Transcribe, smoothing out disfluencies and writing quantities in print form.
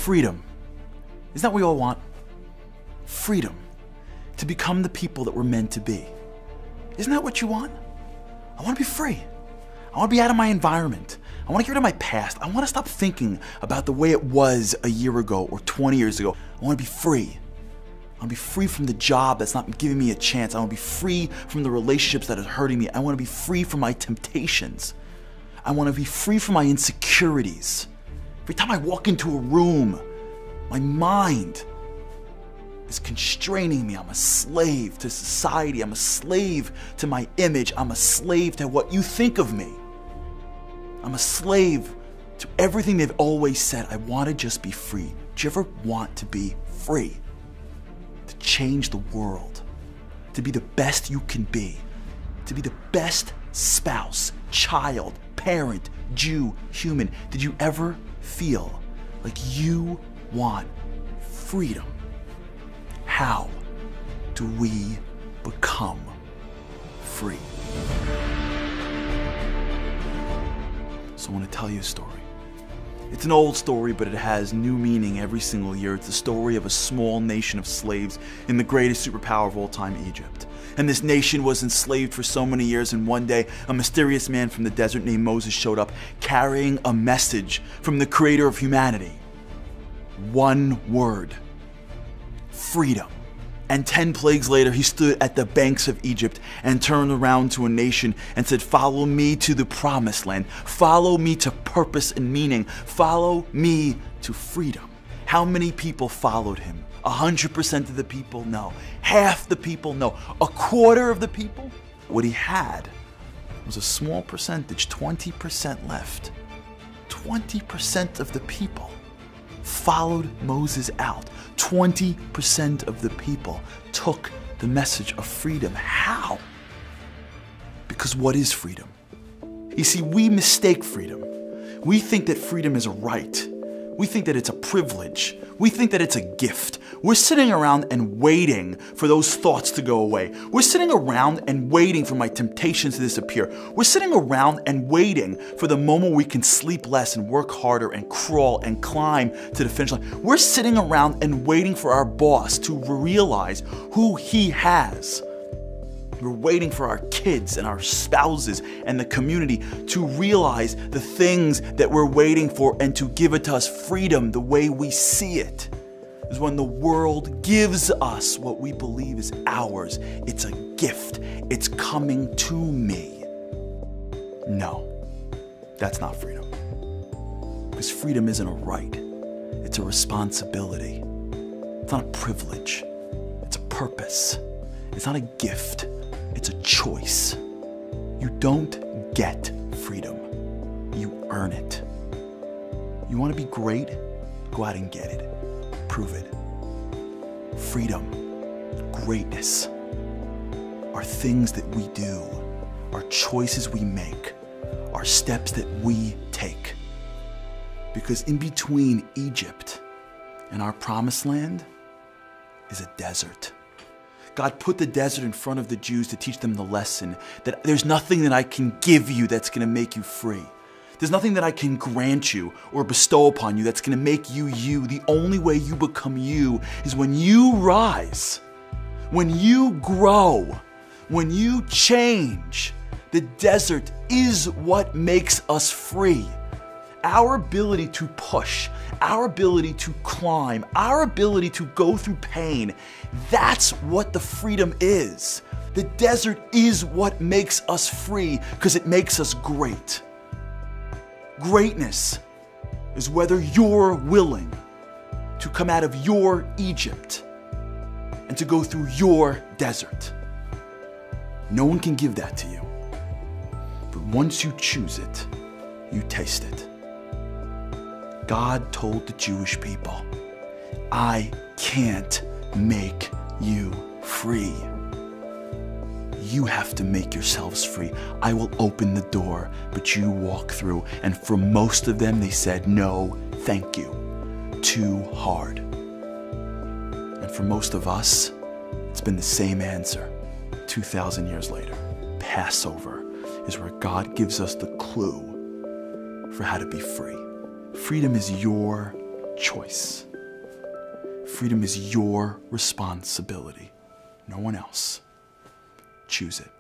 Freedom. Isn't that what we all want? Freedom. To become the people that we're meant to be. Isn't that what you want? I want to be free. I want to be out of my environment. I want to get rid of my past. I want to stop thinking about the way it was a year ago or 20 years ago. I want to be free. I want to be free from the job that's not giving me a chance. I want to be free from the relationships that are hurting me. I want to be free from my temptations. I want to be free from my insecurities. Every time I walk into a room, my mind is constraining me. I'm a slave to society. I'm a slave to my image. I'm a slave to what you think of me. I'm a slave to everything they've always said. I want to just be free. Do you ever want to be free? To change the world, to be the best you can be, to be the best spouse, child, parent, Jew, human. Did you ever feel like you want freedom? How do we become free? So I want to tell you a story. It's an old story, but it has new meaning every single year. It's the story of a small nation of slaves in the greatest superpower of all time, Egypt. And this nation was enslaved for so many years, and one day a mysterious man from the desert named Moses showed up carrying a message from the creator of humanity. One word: freedom. And 10 plagues later, he stood at the banks of Egypt and turned around to a nation and said, "Follow me to the promised land. Follow me to purpose and meaning. Follow me to freedom." How many people followed him? 100% of the people? No. Half the people? No. A quarter of the people? What he had was a small percentage, 20% left. 20% of the people followed Moses out. 20% of the people took the message of freedom. How? Because what is freedom? You see, we mistake freedom. We think that freedom is a right. We think that it's a privilege. We think that it's a gift. We're sitting around and waiting for those thoughts to go away. We're sitting around and waiting for my temptations to disappear. We're sitting around and waiting for the moment we can sleep less and work harder and crawl and climb to the finish line. We're sitting around and waiting for our boss to realize who he has. We're waiting for our kids and our spouses and the community to realize the things that we're waiting for and to give it to us freedom the way we see it. Is when the world gives us what we believe is ours. It's a gift. It's coming to me. No, that's not freedom. Because freedom isn't a right. It's a responsibility. It's not a privilege. It's a purpose. It's not a gift. It's a choice. You don't get freedom. You earn it. You want to be great? Go out and get it. Prove it. Freedom, greatness are things that we do, are choices we make, are steps that we take. Because in between Egypt and our promised land is a desert. God put the desert in front of the Jews to teach them the lesson that there's nothing that I can give you that's going to make you free. There's nothing that I can grant you or bestow upon you that's going to make you you. The only way you become you is when you rise, when you grow, when you change. The desert is what makes us free. Our ability to push, our ability to climb, our ability to go through pain, that's what the freedom is. The desert is what makes us free because it makes us great. Greatness is whether you're willing to come out of your Egypt and to go through your desert. No one can give that to you. But once you choose it, you taste it. God told the Jewish people, I can't make you free. You have to make yourselves free. I will open the door, but you walk through. And for most of them, they said, no, thank you. Too hard. And for most of us, it's been the same answer 2,000 years later. Passover is where God gives us the clue for how to be free. Freedom is your choice. Freedom is your responsibility, no one else. Choose it.